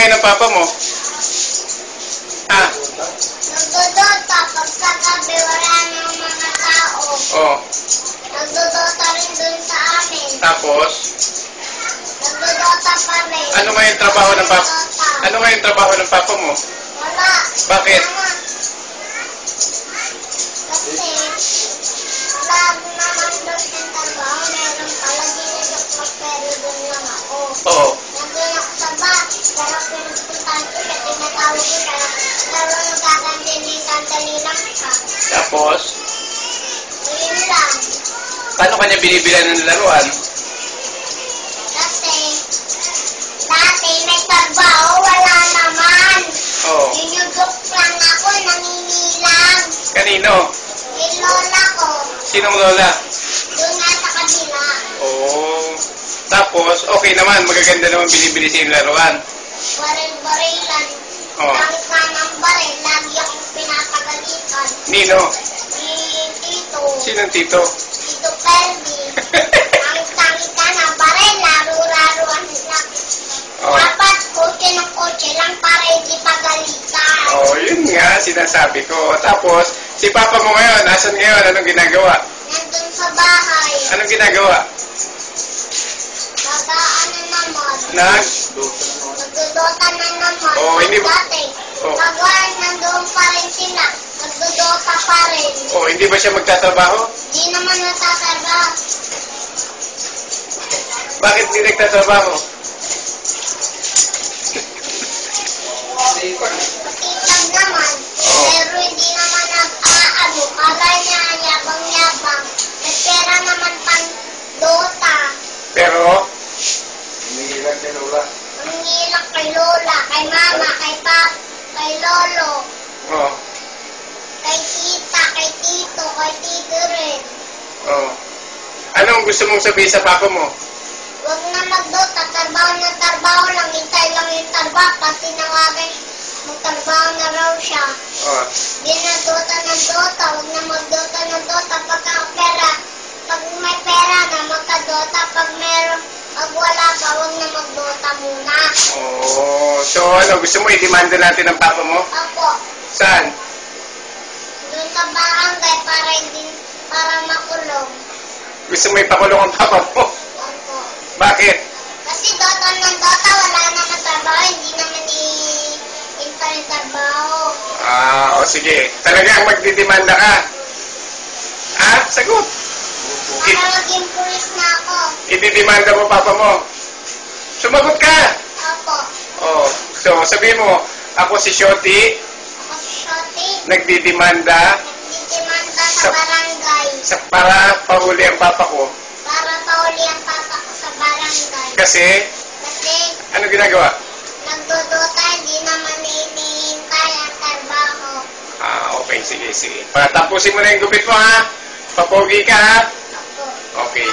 ngayon ng papa mo? Ah? Nagdodota pag sa gabi wala ng mga tao. Oh. Nagdodota rin dun sa amin. Tapos? Nagdodota pa rin. Ano ngayon trabaho ng papa? Ano ngayon trabaho ng papa mo? Wala. Bakit? Kasi, wala naman doon yung trabaho. Meron pala dinidok pero doon lang ako. Oo. Nandun ako sa bus. Pero pinupuntahan ko siya. Tinatawag ko siya. Pero nagkakandili sandali lang siya. Tapos? Yun lang. Paano kanya binibilan ng laruan? Kasi, dati may trabaho. Wala naman. Oo. Dinudok lang ako. Naninilang. Kanino? May lola ko. Sinong lola? Doon nga sa kabila. Oo. Tapos, okay naman. Magaganda naman binibili sa yung laruan. Baril-barilan. Oo. Gamit nga ng baril. Lagi akong pinapagalitan. Nino? Ni Tito. Sinong tito? Tito Perdi. Tangit-tangit ka na baril. Laro-laruan lang. Oo. Dapat kotse ng kotse lang para hindi pagalitan. Oh, yun nga, sinasabi ko. Tapos, si papa mo ngayon, asan ngayon? Anong ginagawa? Nandun sa bahay. Anong ginagawa? Ano naman. Nagdodota na naman. Oh, hindi ba? Dati. Oh. Pag-wala nandoon pa rin sila. Nagdodota pa rin. Oh, hindi ba siya magtatrabaho? Di naman natatrabaho. Bakit hindi nagtatrabaho? Matitag naman. Oh. Pero hindi naman nag-aano. Kala niya yabang-yabang. May pera naman pang dota. Pero, Mangilang kay lola, kay mama, kay pap, kay lolo, oh, kay tita, kay tito, kay tito rin. oh. Anong gusto mong sabihin sa papa mo? Huwag na magdota. Trabaho na trabaho lang. Hintay lang yung trabaho. Kasi nawagan magtrabaho na raw siya. Oh, Di na dota ng dota. Huwag na magdota ng dota. Pagka pera, pag may pera na magka-dota. Pag wala pa, huwag na magdota muna. oh. So, ano, gusto mo i-demanda natin ng papa mo? Opo. Saan? Doon sa barangay para makulong. Gusto mo ipakulong ang papa mo? Opo. Bakit? Kasi dota ng dota, wala naman trabaho. Hindi naman pa rin trabaho. Ah, o sige. Talagang magdidemanda ka? Ah, sagot. Para maging pulis na ako. Ididemanda mo papa mo. Sumagot ka. Opo. Oh, so sabihin mo, ako si Shoti, Ako si Shoti. nagdidemanda Nagdidemanda sa barangay. para pahuli ang papa ko. Para pauli ang papa ko sa barangay. Kasi, Kasi ano ginagawa? nagdodota, hindi naman hinihintay ang trabaho. Ah, okay, sige, sige. Tapusin mo na yung gupit mo, ha? Papogi ka, ha? Opo. Okay.